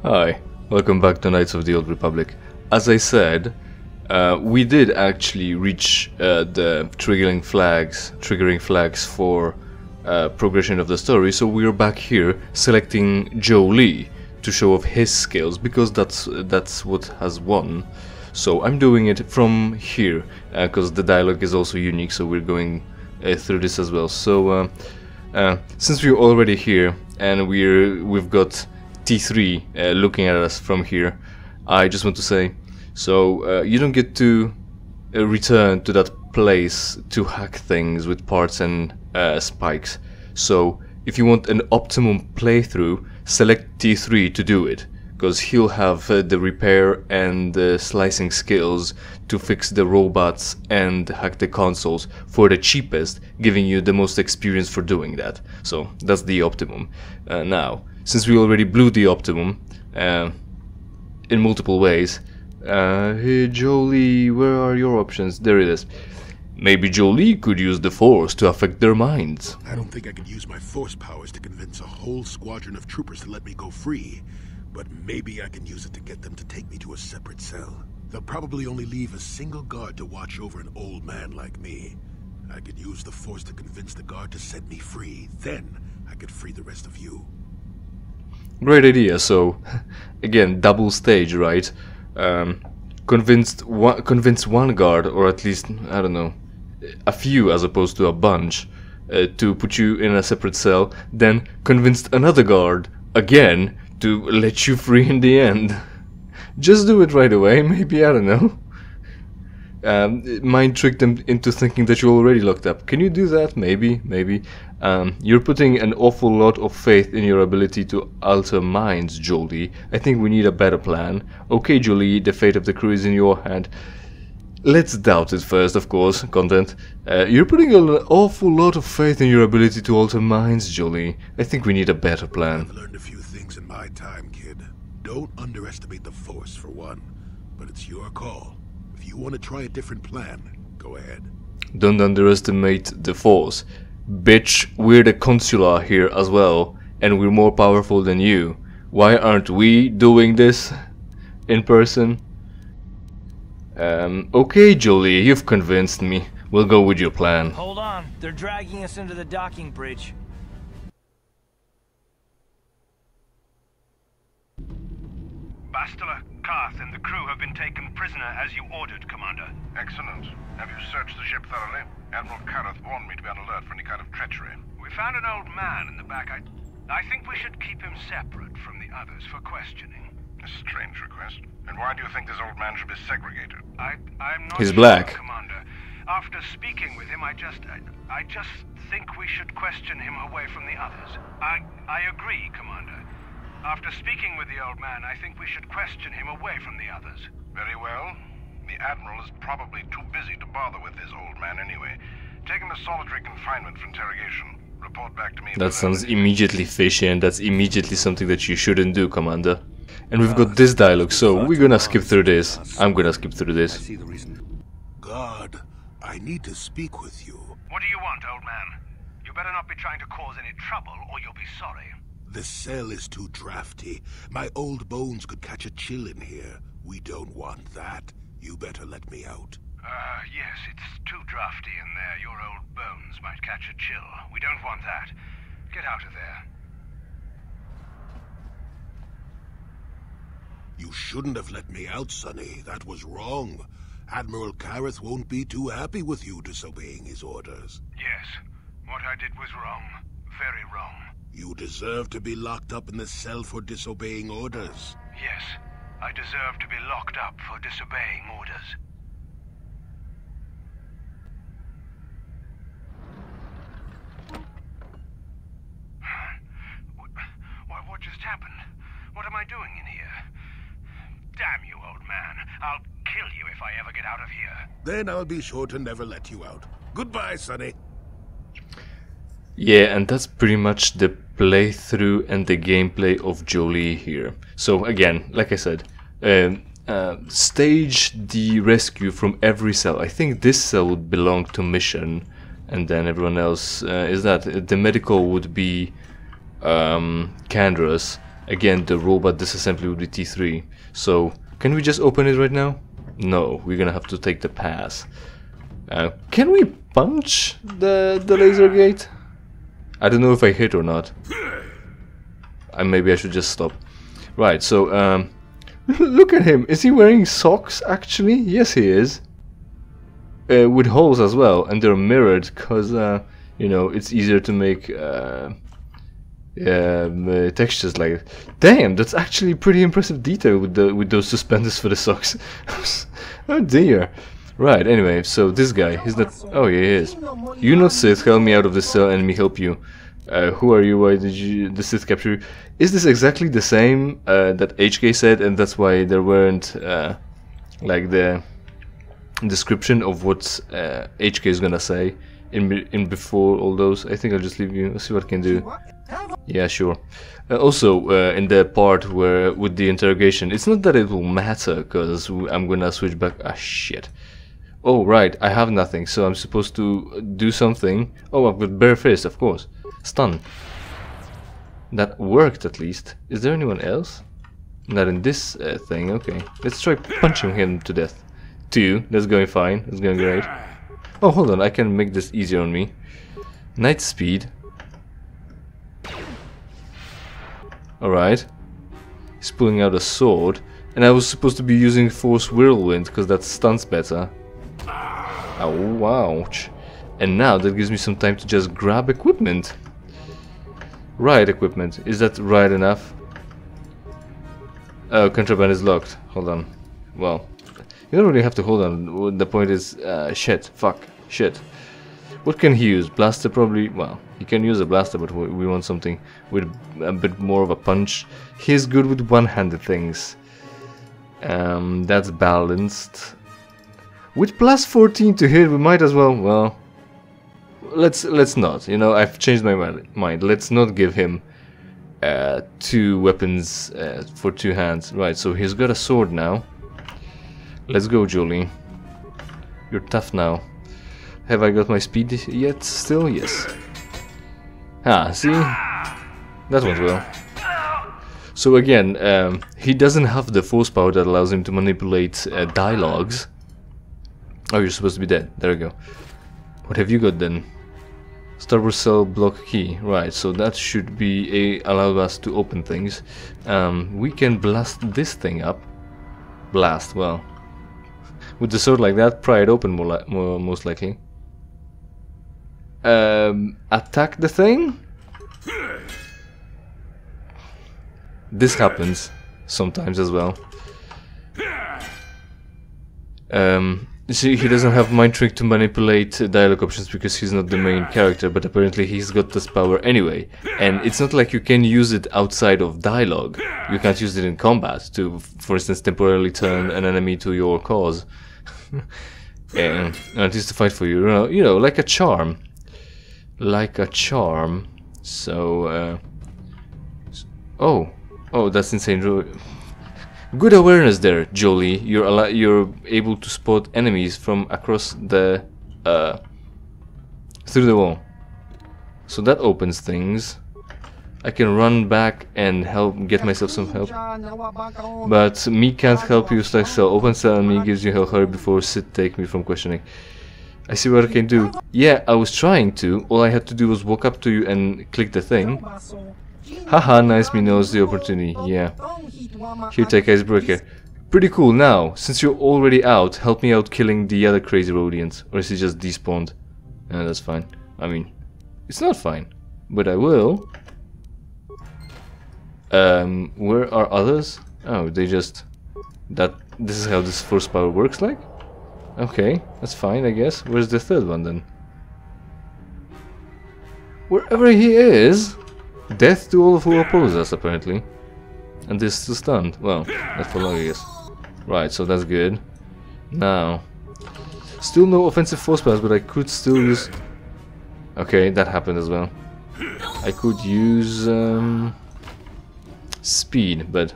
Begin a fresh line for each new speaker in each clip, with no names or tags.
Hi, welcome back to Knights of the Old Republic. As I said, we did actually reach the triggering flags for progression of the story, so we're back here selecting Jolie to show off his skills, because that's what has won. So I'm doing it from here, because the dialogue is also unique, so we're going through this as well. So since we're already here and we've got T3 looking at us from here, I just want to say, so you don't get to return to that place to hack things with parts and spikes. So if you want an optimum playthrough, select T3 to do it, because he'll have the repair and the slicing skills to fix the robots and hack the consoles for the cheapest, giving you the most experience for doing that. So that's the optimum. Now, since we already blew the optimum in multiple ways, hey Jolie, where are your options? There it is. Maybe Jolie could use the Force to affect their minds.
I don't think I could use my Force powers to convince a whole squadron of troopers to let me go free, but maybe I can use it to get them to take me to a separate cell. They'll probably only leave a single guard to watch over an old man like me. I could use the Force to convince the guard to set me free. Then I could free the rest of you.
Great idea. So, again, double stage, right? Convince one guard, or at least, I don't know, a few as opposed to a bunch, to put you in a separate cell. Then convinced another guard again to let you free in the end. Just do it right away. Maybe, I don't know. Mind trick them into thinking that you're already locked up. Can you do that? Maybe. You're putting an awful lot of faith in your ability to alter minds, Jolie. I think we need a better plan. Okay, Jolie, the fate of the crew is in your hand. Let's doubt it first, of course, content. You're putting an awful lot of faith in your ability to alter minds, Jolie. I think we need a better plan.
I've learned a few things in my time, kid. Don't underestimate the Force, for one. But it's your call. If you want to try a different plan, go ahead.
Don't underestimate the Force. Bitch, we're the councilor here as well, and we're more powerful than you. Why aren't we doing this in person? Okay, Jolie, you've convinced me. We'll go with your plan.
Hold on, they're dragging us into the docking bridge.
Bastila, Karth, and the crew have been taken prisoner as you ordered, Commander.
Excellent. Have you searched the ship thoroughly? Admiral Karth warned me to be on alert for any kind of treachery.
We found an old man in the back. I think we should keep him separate from the others for questioning.
A strange request. And why do you think this old man should be segregated?
I'm not
He's
sure,
black.
Commander. After speaking with him, I just think we should question him away from the others. I agree, Commander. After speaking with the old man, I think we should question him away from the others.
Very well. The Admiral is probably too busy to bother with this old man anyway. Take him to solitary confinement for interrogation. Report back to me.
That sounds immediately fishy, and that's immediately something that you shouldn't do, Commander. And we've got this dialogue, so we're gonna skip through this. I'm gonna skip through this.
I see the reason. Guard, I need to speak with you.
What do you want, old man? You better not be trying to cause any trouble, or you'll be sorry.
The cell is too drafty. My old bones could catch a chill in here. We don't want that. You better let me out.
Yes, it's too drafty in there. Your old bones might catch a chill. We don't want that. Get out of there.
You shouldn't have let me out, Sonny. That was wrong. Admiral Karth won't be too happy with you disobeying his orders.
Yes, what I did was wrong. Very wrong.
You deserve to be locked up in the cell for disobeying orders.
Yes, I deserve to be locked up for disobeying orders. What just happened? What am I doing in here? Damn you, old man. I'll kill you if I ever get out of here.
Then I'll be sure to never let you out. Goodbye, Sonny.
Yeah, and that's pretty much the playthrough and the gameplay of Jolie here. So again, like I said, stage the rescue from every cell. I think this cell would belong to mission, and then everyone else is that. The medical would be Candra's, Again, the robot disassembly would be T3. So, can we just open it right now? No, we're gonna have to take the pass. Can we punch the laser gate? I don't know if I hit or not. Maybe I should just stop. Right, so, look at him. Is he wearing socks, actually? Yes, he is. With holes as well, and they're mirrored, because, you know, it's easier to make textures like it. Damn, that's actually pretty impressive detail with those suspenders for the socks. Oh dear. Right, anyway, so this guy, he's not... Oh, yeah, he is. You not Sith, help me out of this cell and me help you. Who are you? Why did the Sith capture you? Is this exactly the same that HK said, and that's why there weren't like the description of what HK is gonna say in before all those? I think I'll just leave you. Let's see what I can do. Yeah, sure. Also, in the part where with the interrogation, it's not that it will matter because I'm gonna switch back. Ah, shit. Oh, right, I have nothing, so I'm supposed to do something. Oh, I've got bare fist, of course. Stun. That worked at least. Is there anyone else? Not in this thing, okay. Let's try punching him to death. 2, that's going fine, that's going great. Oh, hold on, I can make this easier on me. Night speed. Alright. He's pulling out a sword. And I was supposed to be using Force Whirlwind, because that stuns better. Oh, ouch. And now that gives me some time to just grab equipment. Right equipment. Is that right enough? Oh, contraband is locked. Hold on. Well, you don't really have to hold on. The point is, shit. Fuck. Shit. What can he use? Blaster probably. Well, he can use a blaster, but we want something with a bit more of a punch. He's good with one-handed things. That's balanced. With plus 14 to hit, we might as well, let's not. You know, I've changed my mind. Let's not give him 2 weapons for 2 hands. Right, so he's got a sword now. Let's go, Jolie. You're tough now. Have I got my speed yet? Still? Yes. Ah, see? That went well. So again, he doesn't have the force power that allows him to manipulate dialogues. Oh, you're supposed to be dead. There we go. What have you got then? Star Wars cell block key. Right, so that should be allow us to open things. We can blast this thing up. Blast, well. With the sword like that, pry it open most likely. Attack the thing? This happens sometimes as well. See, he doesn't have mind trick to manipulate dialogue options because he's not the main character, but apparently he's got this power anyway. And it's not like you can use it outside of dialogue. You can't use it in combat to, for instance, temporarily turn an enemy to your cause. And at least to fight for you, you know, like a charm. Like a charm. So, oh, that's insane. Good awareness there, Jolie. You're able to spot enemies from across the through the wall. So that opens things. I can run back and get myself some help. But me can't help you. Stack cell. Open cell and me gives you hell. Hurry before Sid take me from questioning. I see what I can do. Yeah, I was trying to. All I had to do was walk up to you and click the thing. Haha, nice me knows the opportunity. Yeah. Here, take icebreaker. Pretty cool. Now, since you're already out, help me out killing the other crazy Rhodians. Or is he just despawned? That's fine. I mean, it's not fine. But I will. Where are others? Oh, they just... This is how this force power works like? Okay, that's fine, I guess. Where's the third one then? Wherever he is! Death to all who oppose us, apparently. And this is still stunned. Well, that's for long, I guess. Right, so that's good. Now... Still no offensive force powers, but I could still use... Okay, that happened as well. I could use... speed, but...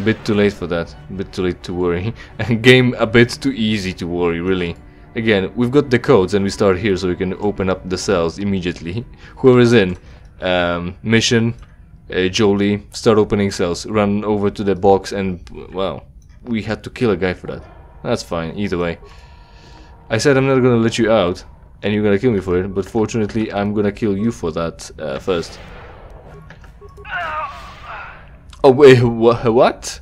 bit too late for that. Bit too late to worry. And game a bit too easy to worry, really. Again, we've got the codes and we start here so we can open up the cells immediately. Whoever's in... mission... Jolie, start opening cells, run over to the box, and well, we had to kill a guy for that. That's fine, either way. I said I'm not gonna let you out, and you're gonna kill me for it, but fortunately I'm gonna kill you for that first. Oh wait, what?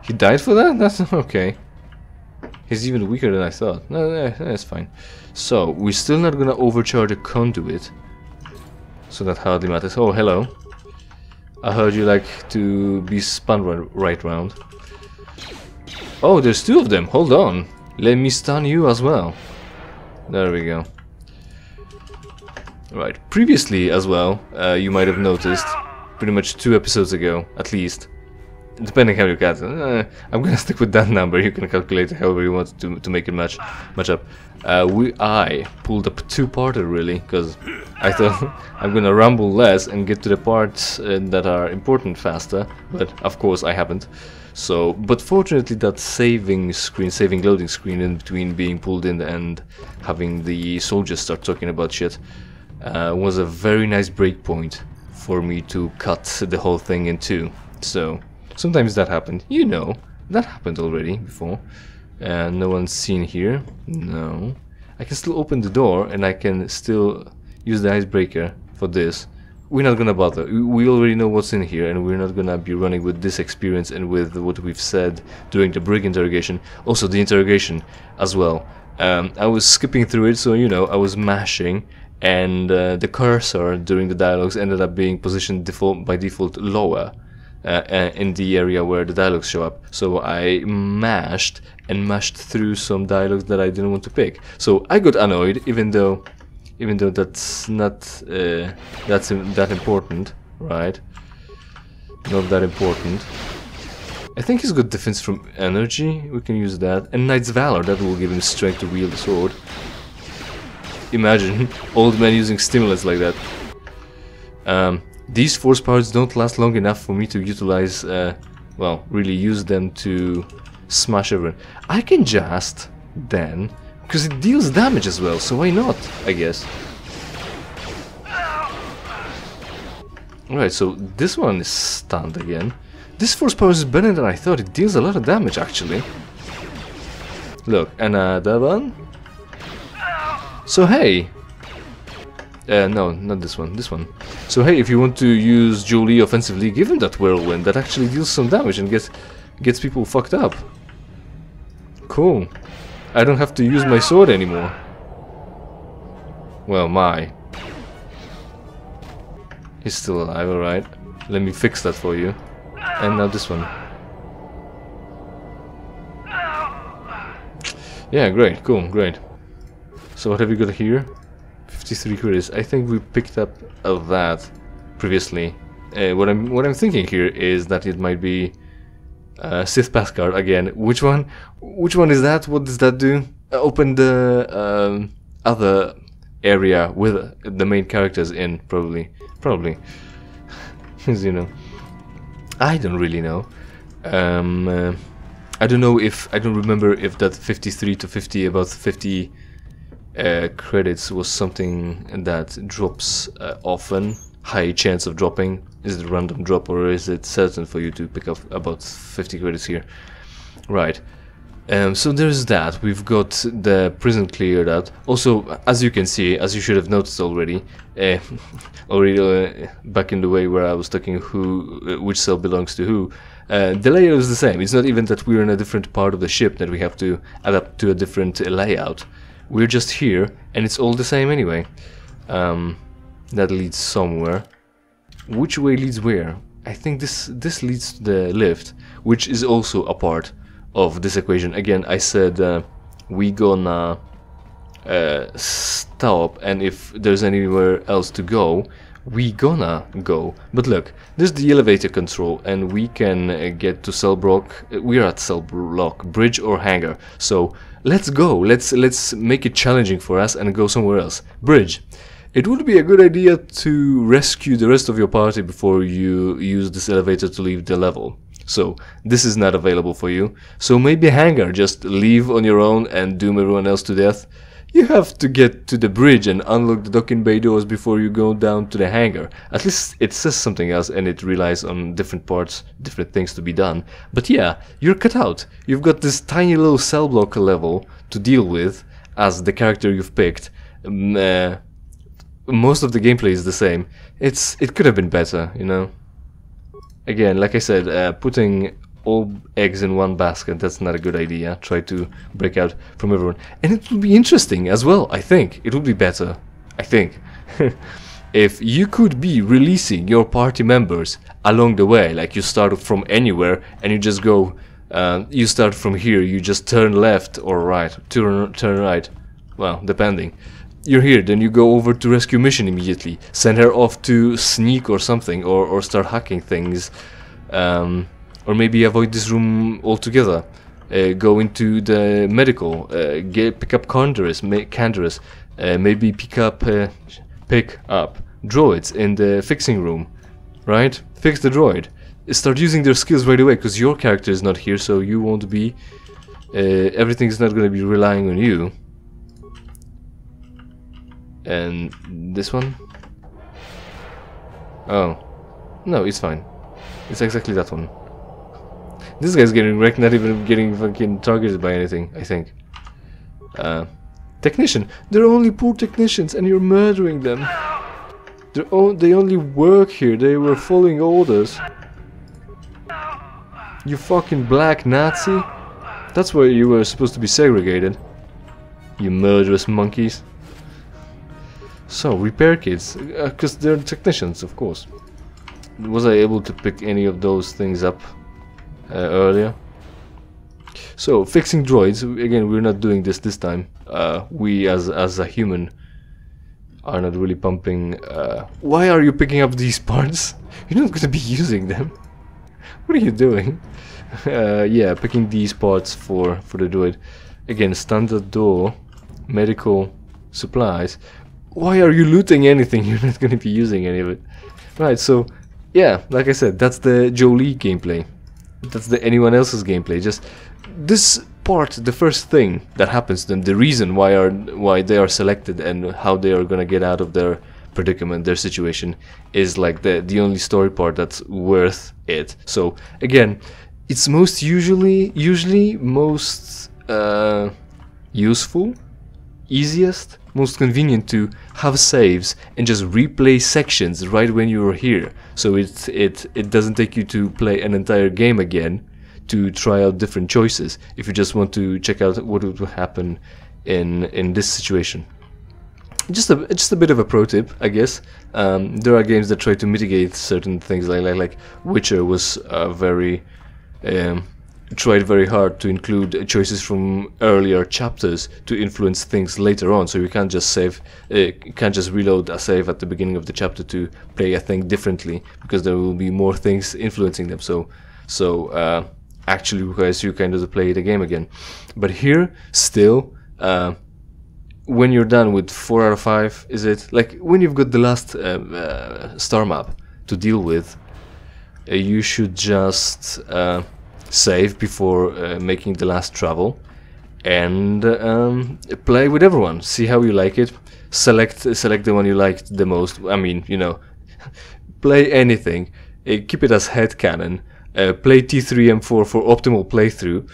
He died for that? That's okay. He's even weaker than I thought. No, that's fine. So, we're still not gonna overcharge a conduit. So that hardly matters. Oh, hello. I heard you like to be spun right round. Oh, there's two of them. Hold on. Let me stun you as well. There we go. Right. Previously as well, you might have noticed, pretty much 2 episodes ago, at least, depending how you count, I'm gonna stick with that number. You can calculate however you want to make it match up. I pulled up a 2-parter really, because I thought I'm gonna rumble less and get to the parts that are important faster, but of course I haven't. So, but fortunately that saving loading screen in between being pulled in and having the soldiers start talking about shit was a very nice break point for me to cut the whole thing in 2. So sometimes that happened, you know, that happened already before. No one's seen here, no. I can still open the door and I can still use the icebreaker for this. We're not gonna bother, we already know what's in here, and we're not gonna be running with this experience and with what we've said during the brig interrogation. Also the interrogation as well. I was skipping through it, so you know, I was mashing, and the cursor during the dialogues ended up being positioned by default lower. In the area where the dialogues show up, so I mashed through some dialogues that I didn't want to pick. So I got annoyed, even though that's not that important, right? Not that important. I think he's got defense from energy. We can use that, and Knight's Valor. That will give him strength to wield the sword. Imagine old man using stimulants like that. These force powers don't last long enough for me to utilize, well, really use them to smash everyone. I can just, then, because it deals damage as well, so why not, I guess. Alright, so this one is stunned again. This force power is better than I thought, it deals a lot of damage actually. Look, another one. So hey, no, not this one, this one. So hey, if you want to use Jolie offensively, give him that whirlwind that actually deals some damage and gets people fucked up. Cool. I don't have to use my sword anymore. Well, he's still alive, alright. Let me fix that for you. And now this one. Yeah, great, cool, great. So what have we got here? 53 credits. I think we picked up of that previously. What I'm thinking here is that it might be Sith Pass card again. Which one? Which one is that? What does that do? Open the other area with the main characters in, probably. Because, you know, I don't really know. I don't know if I don't remember if that 53 to 50 about 50 credits was something that drops often, high chance of dropping. Is it a random drop, or is it certain for you to pick up about 50 credits here? Right. So there's that. We've got the prison cleared out. Also, as you can see, as you should have noticed already, back in the way where I was talking which cell belongs to who, the layout is the same. It's not even that we're in a different part of the ship that we have to adapt to a different layout. We're just here, and it's all the same anyway. That leads somewhere. Which way leads where? I think this leads to the lift, which is also a part of this equation. Again, I said we gonna stop, and if there's anywhere else to go, we gonna go. But look, there's the elevator control, and we can get to cell block. We're at cell block, bridge or hangar. So let's go. Let's make it challenging for us and go somewhere else. Bridge. It would be a good idea to rescue the rest of your party before you use this elevator to leave the level. So this is not available for you. So maybe hangar, just leave on your own and doom everyone else to death. you have to get to the bridge and unlock the docking bay doors before you go down to the hangar. At least it says something else, and it relies on different parts, different things to be done. But yeah, you're cut out. You've got this tiny little cell block level to deal with as the character you've picked. Most of the gameplay is the same. It could have been better, you know. Again, like I said, putting all eggs in one basket, that's not a good idea. Try to break out from everyone. And it will be interesting as well, I think. It will be better, I think. If you could be releasing your party members along the way, like you start from anywhere and you just go, you start from here, you just turn left or right, turn right, well, depending. You're here, then you go over to rescue mission immediately, send her off to sneak or something, or start hacking things, or maybe avoid this room altogether, go into the medical, pick up Canderous, maybe pick up droids in the fixing room, right? Fix the droid, start using their skills right away, because your character is not here, so you won't be, everything's not going to be relying on you. And this one? Oh. No, it's fine. It's exactly that one. This guy's getting wrecked, not even getting fucking targeted by anything, I think. Technician. They're only poor technicians and you're murdering them. They only work here. They were following orders. You fucking black Nazi. That's why you were supposed to be segregated. You murderous monkeys. So, repair kits, because they're technicians, of course. Was I able to pick any of those things up earlier? So, fixing droids, again, we're not doing this time. We, as a human, are not really pumping... why are you picking up these parts? You're not going to be using them. What are you doing? Yeah, picking these parts for the droid. Again, standard door, medical supplies. Why are you looting anything? You're not going to be using any of it. Right, so, yeah, like I said, that's the Jolie gameplay. That's the anyone else's gameplay. Just this part, the first thing that happens to them, the reason why they are selected and how they are going to get out of their predicament, their situation, is like the only story part that's worth it. So, again, it's most usually most useful, easiest, most convenient to have saves and just replay sections right when you're here, so it doesn't take you to play an entire game again to try out different choices if you just want to check out what would happen in this situation. Just a bit of a pro tip, I guess. There are games that try to mitigate certain things, like Witcher was very tried very hard to include choices from earlier chapters to influence things later on, so you can't just reload a save at the beginning of the chapter to play a thing differently, because there will be more things influencing them, so actually requires you kind of to play the game again. But here, still, when you're done with 4 out of 5, is it? Like, when you've got the last star map to deal with, you should just save before making the last travel and play with everyone, see how you like it, select the one you liked the most. I mean, you know, play anything, keep it as headcanon, play T3M4 for optimal playthrough,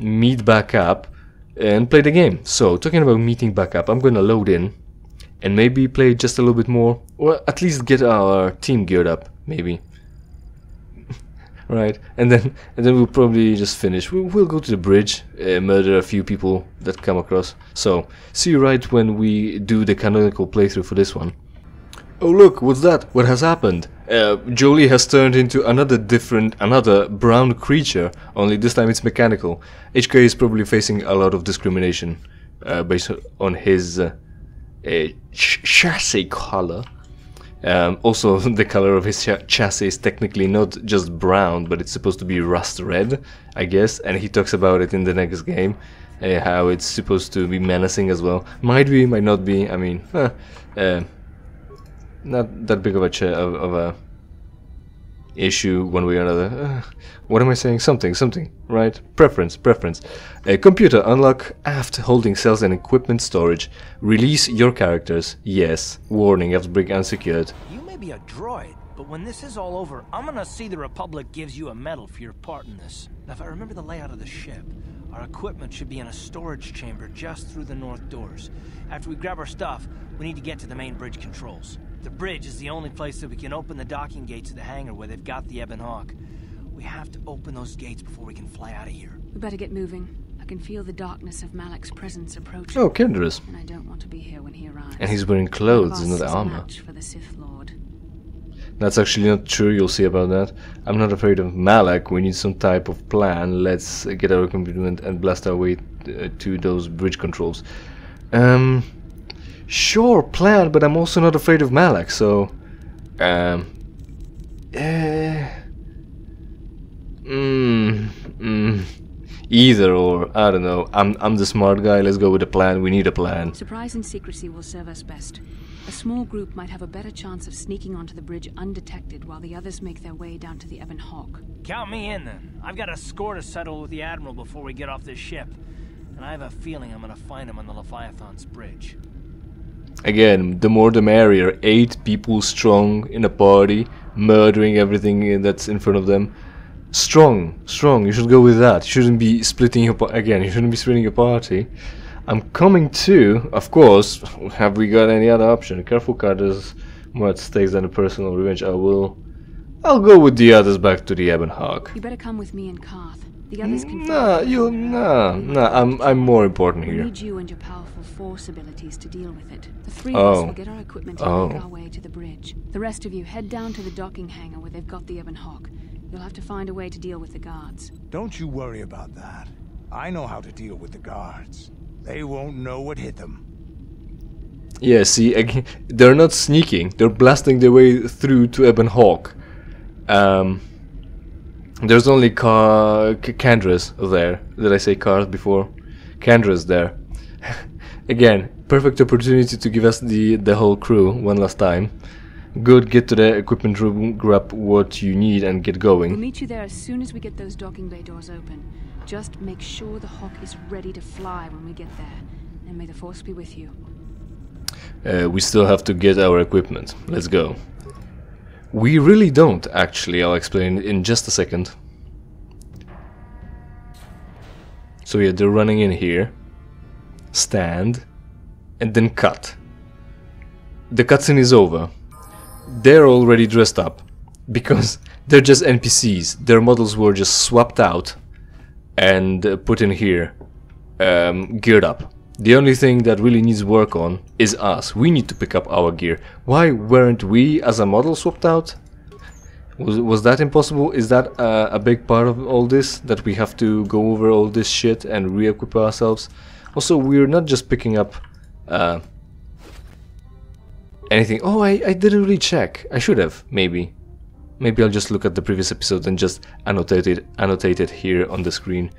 meet back up and play the game. So, talking about meeting back up, I'm gonna load in and maybe play just a little bit more, or at least get our team geared up, maybe. Right, and then we'll probably just finish. We'll go to the bridge, murder a few people that come across. So, see you right when we do the canonical playthrough for this one. Oh look, what's that? What has happened? Jolie has turned into another brown creature, only this time it's mechanical. HK is probably facing a lot of discrimination based on his chassis color. Also, the color of his chassis is technically not just brown, but it's supposed to be rust red, I guess, and he talks about it in the next game, how it's supposed to be menacing as well. Might be, might not be, I mean, not that big of a issue one way or another. What am I saying? Something, right? Preference. Computer, unlock aft holding cells and equipment storage. Release your characters. Yes. Warning, aft brig unsecured.
You may be a droid, but when this is all over, I'm gonna see the Republic gives you a medal for your part in this. Now, if I remember the layout of the ship, our equipment should be in a storage chamber just through the north doors. After we grab our stuff, we need to get to the main bridge controls. The bridge is the only place that we can open the docking gates of the hangar where they've got the Ebon Hawk. We have to open those gates before we can fly out of here.
We better get moving. I can feel the darkness of Malak's presence approaching.
Oh, Kendra's.
And I don't want to be here when he arrives.
And he's wearing clothes, not armor.
For the Sith Lord.
That's actually not true, you'll see about that. I'm not afraid of Malak, we need some type of plan. Let's get our commitment and blast our way to those bridge controls. Sure, plan, but I'm also not afraid of Malak, so... Either or, I don't know. I'm the smart guy, let's go with a plan, we need a plan.
Surprise and secrecy will serve us best. A small group might have a better chance of sneaking onto the bridge undetected while the others make their way down to the Ebon Hawk.
Count me in then. I've got a score to settle with the Admiral before we get off this ship. And I have a feeling I'm gonna find him on the Leviathan's bridge.
Again, the more the merrier. 8 people strong in a party, murdering everything that's in front of them. Strong, you should go with that. You shouldn't be splitting your you shouldn't be splitting your party. I'm coming too, of course. Have we got any other option? Careful card is more at stakes than a personal revenge. I'll go with the others back to the Ebon Hawk.
You better come with me and Karth. The others can
I'm more important
we
here.
need you and your powerful force abilities to deal with it. The 3 of us will get our equipment and make our way to the bridge. The rest of you head down to the docking hangar where they've got the Ebon Hawk. You'll have to find a way to deal with the guards.
Don't you worry about that. I know how to deal with the guards. They won't know what hit them.
Yeah, see, again, they're not sneaking. They're blasting their way through to Ebon Hawk. There's only Kendra's there. Did I say cars before? Kendra's there. Again, perfect opportunity to give us the whole crew one last time. Good, get to the equipment room, grab what you need and get going.
We'll meet you there as soon as we get those docking bay doors open. Just make sure the Hawk is ready to fly when we get there. And may the Force be with you.
We still have to get our equipment. Let's go. We really don't, actually. I'll explain in just a second. So yeah, they're running in here. Stand. And then cut. The cutscene is over. They're already dressed up. Because they're just NPCs. Their models were just swapped out and put in here. Geared up. The only thing that really needs work on is us. We need to pick up our gear. Why weren't we as a model swapped out? Was that impossible? Is that a big part of all this? That we have to go over all this shit and re-equip ourselves? Also, we're not just picking up anything. Oh, I didn't really check. I should have, maybe. Maybe I'll just look at the previous episode and just annotate it here on the screen.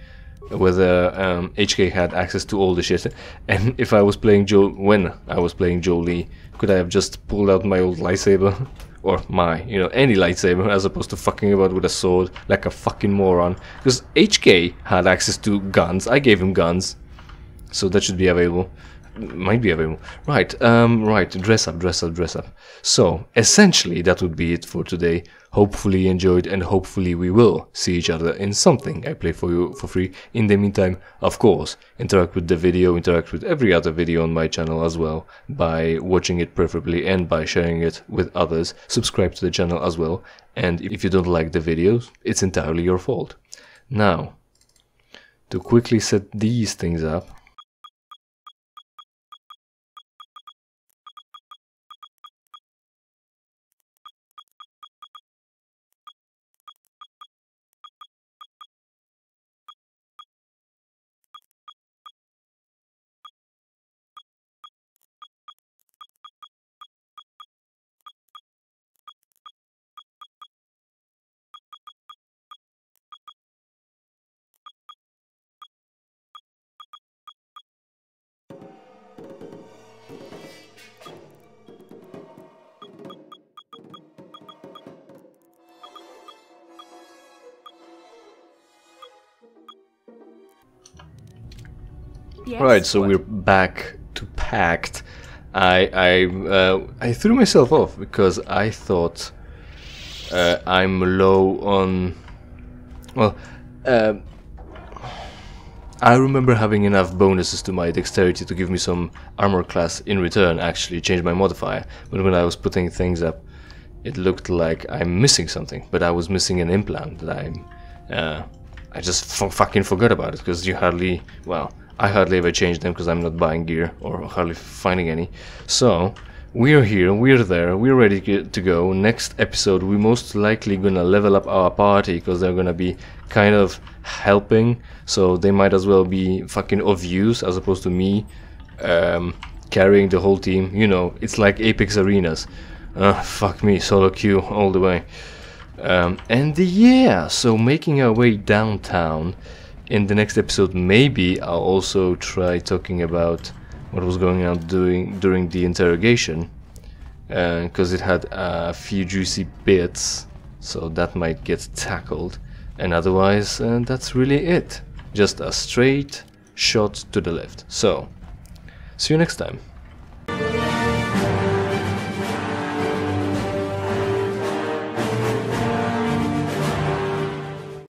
Whether HK had access to all the shit, and if I was playing when I was playing Jolie, could I have just pulled out my old lightsaber, or any lightsaber, as opposed to fucking about with a sword like a fucking moron? Because HK had access to guns, I gave him guns, so that should be available. Might be available. Right, dress up. So, essentially, that would be it for today. Hopefully you enjoyed, and hopefully we will see each other in something I play for you for free. In the meantime, of course, interact with the video, interact with every other video on my channel as well, by watching it preferably and by sharing it with others. Subscribe to the channel as well, and if you don't like the videos, it's entirely your fault. Now, to quickly set these things up,
Yes,
Right, so
what?
we're back to Pact. I threw myself off because I thought I'm low on... Well, I remember having enough bonuses to my dexterity to give me some armor class in return, actually change my modifier. But when I was putting things up, it looked like I'm missing something. But I was missing an implant that I just fucking forgot about it, because you hardly... Well, I hardly ever change them because I'm not buying gear or hardly finding any. So, we're here, we're there, we're ready to go. Next episode, we're most likely gonna level up our party because they're gonna be kind of helping. So they might as well be fucking of use as opposed to me carrying the whole team. You know, it's like Apex Arenas. Fuck me, solo queue all the way. And yeah, so making our way downtown. In the next episode, maybe I'll also try talking about what was going on during the interrogation, because it had a few juicy bits, so that might get tackled. And otherwise, that's really it. Just a straight shot to the left. So, see you next time.